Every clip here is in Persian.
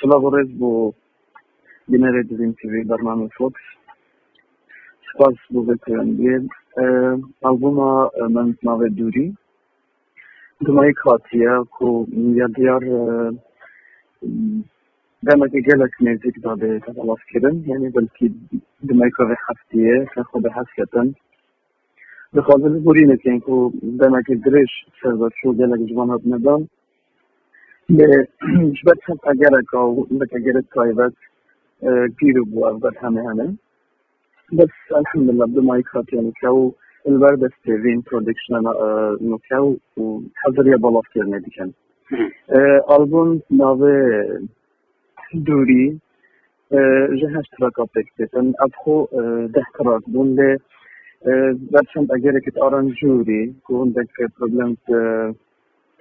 سلاورز بو بینر دریم تیوی برنامه فوکس سپاس بو بکرندید آلبوم من ناو دوری دمای کاتیه کو یادیار دمک گلک میزیک داده تلاش کردن یعنی بلکی دمای که هفتیه که خود حسیتن بخاطر بوری نکن کو دمک درش سرد شو گلک جوانات ندان به شبت هم اگر که اگر تایبت گیرو بو اول همه بس الحمدلله دمای کاتیه نکاو الورد استوین پرودکشن نکاو و حضریه بالاف کرنه دیکن آلبوم ناو دوری جهاز تراکات اکتن ابخو 10 تراک بونده برچند اگر که آرانجوری کندک پروبلم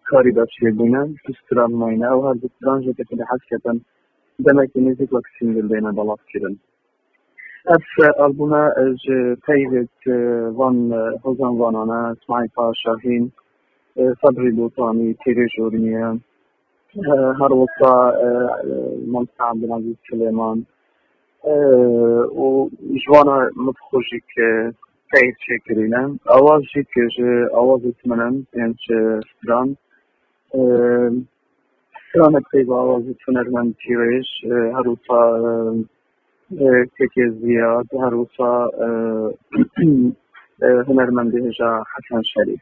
کاری داشته بینن استران ماینه و هر دستران جه که حس کتن دمک نیزی وقت سینگل دینا بالاف کرن اف آلبوم پیوت وان حوزان وانانا اسماعی پاشاهین صبری لوطانی تیری جورنیه هر وقتا ملک عبدالعزیز سلیمان و جوانا متخوشی که تایید شکرینم آوازی که آوازی تمنم یعنی ستران ستران قیب آوازی تنرمن تیریش هر وقتا ککی زیاد هر وقتا هنرمنده جا حسن شریف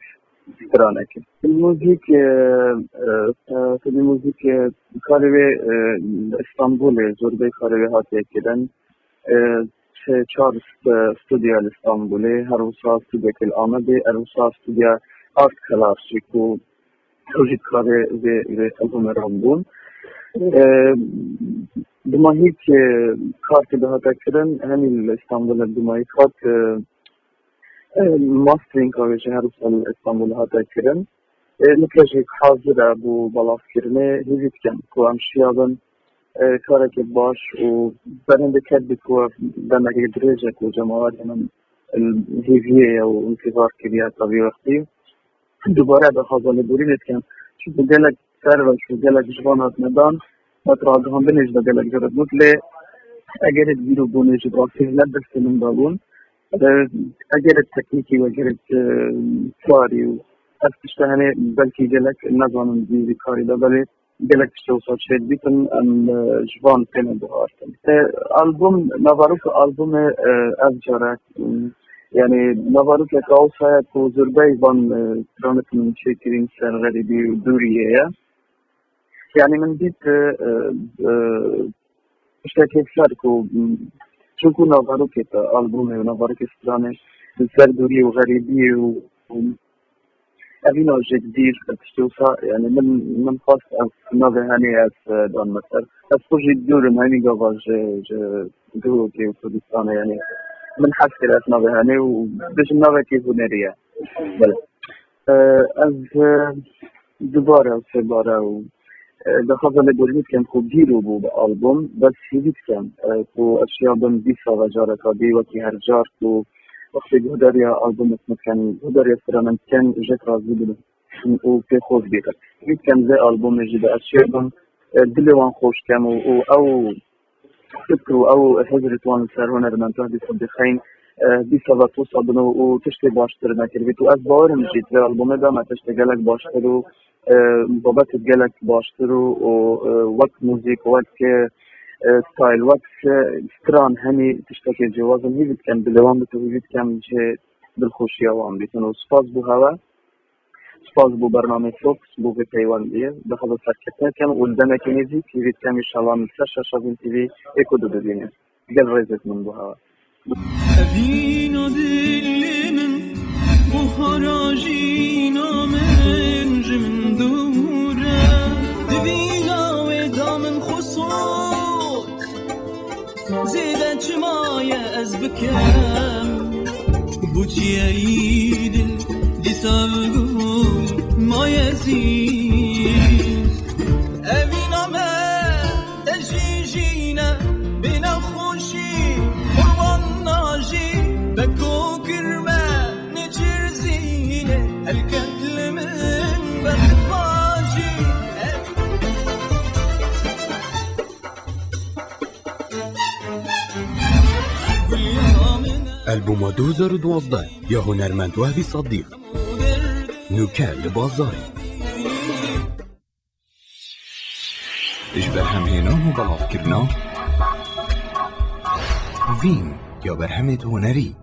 سترانه که الموزیک الموزیک کاری استانبول زوربه کاری هاتی کردن چهار استودیو استانبولی هر وسا استودیو کل آمده هر وسا استودیو آرت کلاسیک و توجید کاری به البوم رامبون دماهی که کارت به هاتی کردن همین استانبول دماهی کارت ماسترینگ کارش هر سال استانبول هاتی کردن نکته حاضر ابو بالاف کرنه هیچ کم کو امشیابن کاری که باش و برنده کرد کو دنبال درجه کو جماعت من هیویه و انتظار کردیم تا وقتی دوباره به حاضر بودیم نکن چون دلک سر و چون دلک جوانات ندان متراجع هم بنیش دلک جرد مطلع اگر دیرو بونیش براستی لبست من دارون اگر تکنیکی و اگر کاری و اشتهانه بلکی جلک نظام دیزی کاری داره جلک شوصل شد بیتن ام جوان تن بهارتن آلبوم نواروک آلبوم از جرات یعنی نواروک کاوسای تو زربای بان ترانت من شکرین سر غریبی دوریه یعنی من دیت اشتاکی سر کو چونکو نواروک تا آلبوم نواروک استرانه سر دوری و غریبی و أبينا جدير تشوفها يعني من خاص نوع هني أس دان مثلا أسوجي الدور هني جواز دور كي وكردستان يعني من حس كده نوع هني وبس نوع كيف نريه بله از دوباره و دخل لدوريت كان خوب ديرو بو بالألبوم بس هيك كان كو أشياء بن بيسا وجارة كابي وكي هرجار كو وقتی گوداری آلبوم کن گوداری فرامن کن جت راضی بود و که خوش بیاد. وقتی کن ز آلبوم جد اشیاء دلوان خوش کم و او فکر و او حضرت وان سرونه من تهدی خود خین بیسالات وصابن و تشتی باشتر نکردی تو از بارم جد ز آلبوم دام تشتی گلک باشتر و بابت گلک باشتر و وقت موزیک وقت ستایل وقت ستران همی تشتكي جوازم هيفيد كان بالوان بتو هيفيد كان جه بالخوشي اوان بيتن و سپاس بو هوا سپاس بو برنامه فوكس بو في تايوان ديه دخل سركتنا كان ولدنا كنيزي هيفيد كان ان شاء الله من ساشا شابين تي في ايكو دو دنيا قال ريزت من بو هوا أبينا دل من وخراجينا من جمن دورة دبينا ودامن خصوص زيدت شمايا أزبكام بوتي عيد دي سالقول ما يزيد أبينا ما تجيجينا بنا خوشي قربان ناجي بكو كرما نجرزينا القتل من بخفاجي البوم 2012 یا هنرمند وهبی صدیق نوکر لبازاری اجبر همهنان و بلاغ کرنا وین یا برهمت هنری